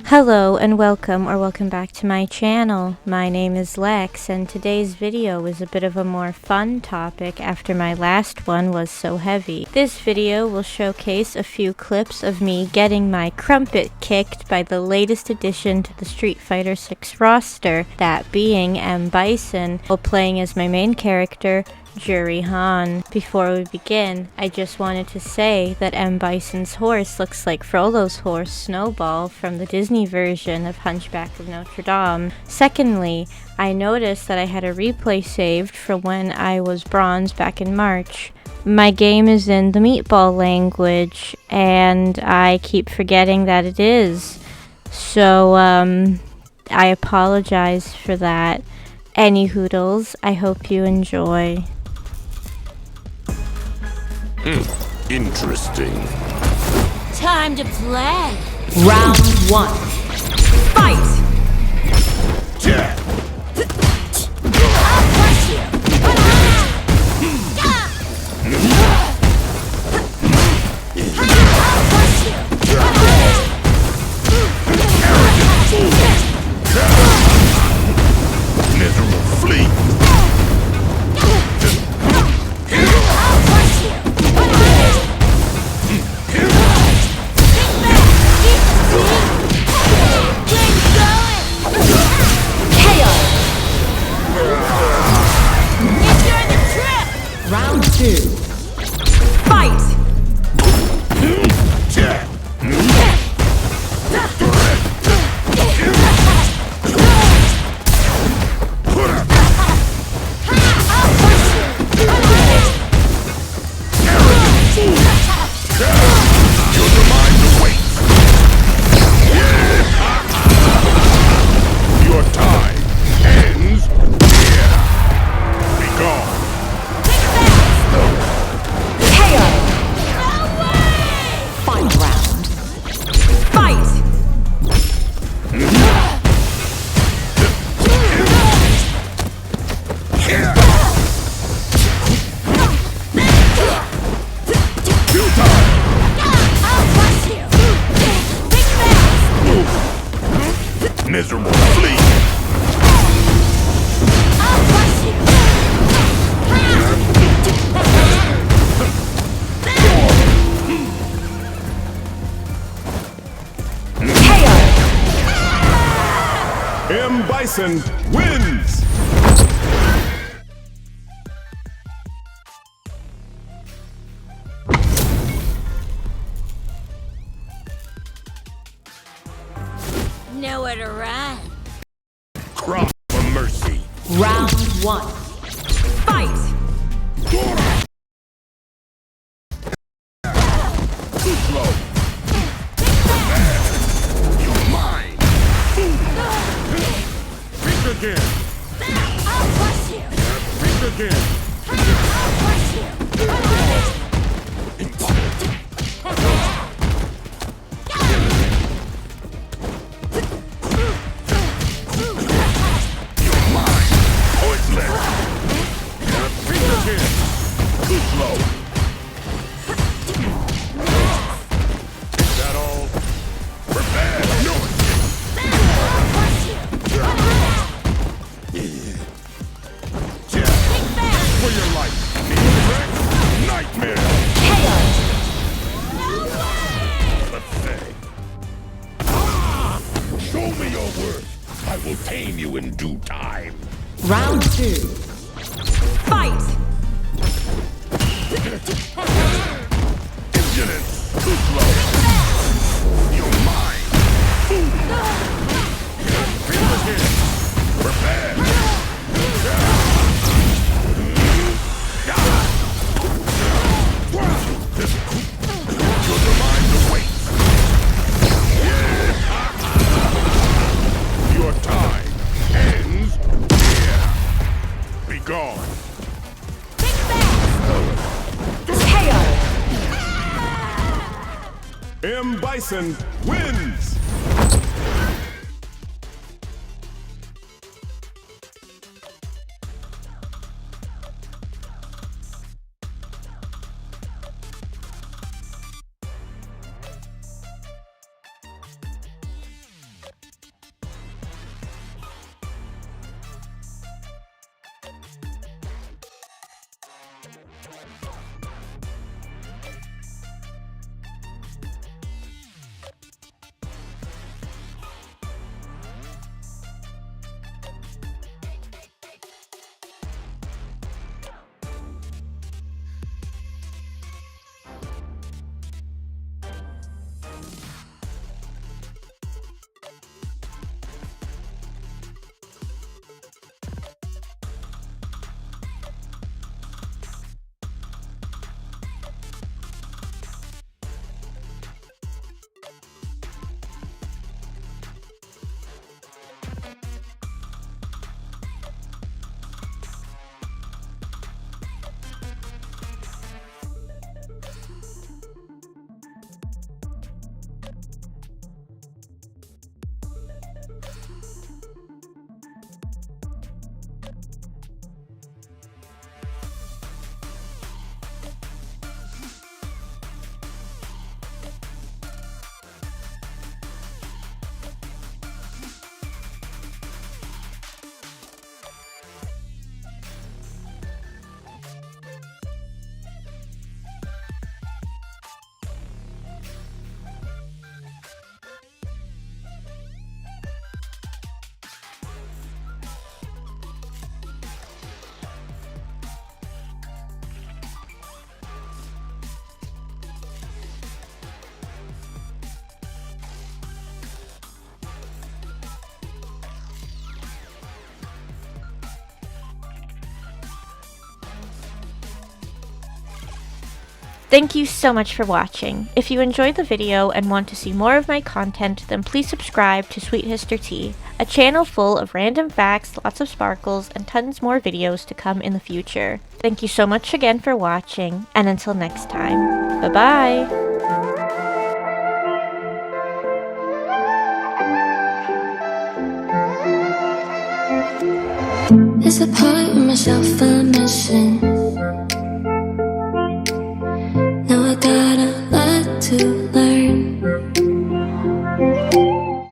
Hello and welcome back to my channel. My name is Lex and today's video is a bit of a more fun topic after my last one was so heavy. This video will showcase a few clips of me getting my crumpet kicked by the latest addition to the Street Fighter 6 roster, that being Bison, while playing as my main character, Juri. Before we begin, I just wanted to say that Bison's horse looks like Frollo's horse, Snowball, from the Disney version of Hunchback of Notre Dame. Secondly, I noticed that I had a replay saved from when I was bronze back in March. My game is in the meatball language, and I keep forgetting that it is. So, I apologize for that. Any hoodles, I hope you enjoy. Interesting. Time to play. Round one. Fight! Yeah. I'll crush you. I'll crush you. Miserable flea. I'll crush you. Round two. Fight! Your time ends here. Be gone. Fight round. Fight! Miserable flea. Bison wins. Nowhere to run. Cry for mercy. Round one. Fight! Too slow. You're mine. Think again. I'll crush you. Think again. I'll crush you. You're mine. Pointless. Think again. Too slow. Is that all? Prepare. No escape. I'll crush you. Yeah. For your life. Trek. Nightmare. Let's say. Show me your worth. I will tame you in due time. Round two. Fight! Impudence. Too slow. You're mine. Think again. Prepare. You're the mind to wait. Your time ends here. Be gone. Bison wins. Thank you so much for watching. If you enjoyed the video and want to see more of my content, then please subscribe to Sweet Histortea, a channel full of random facts, lots of sparkles, and tons more videos to come in the future. Thank you so much again for watching, and until next time, bye-bye! There's a part of myself I'm missing.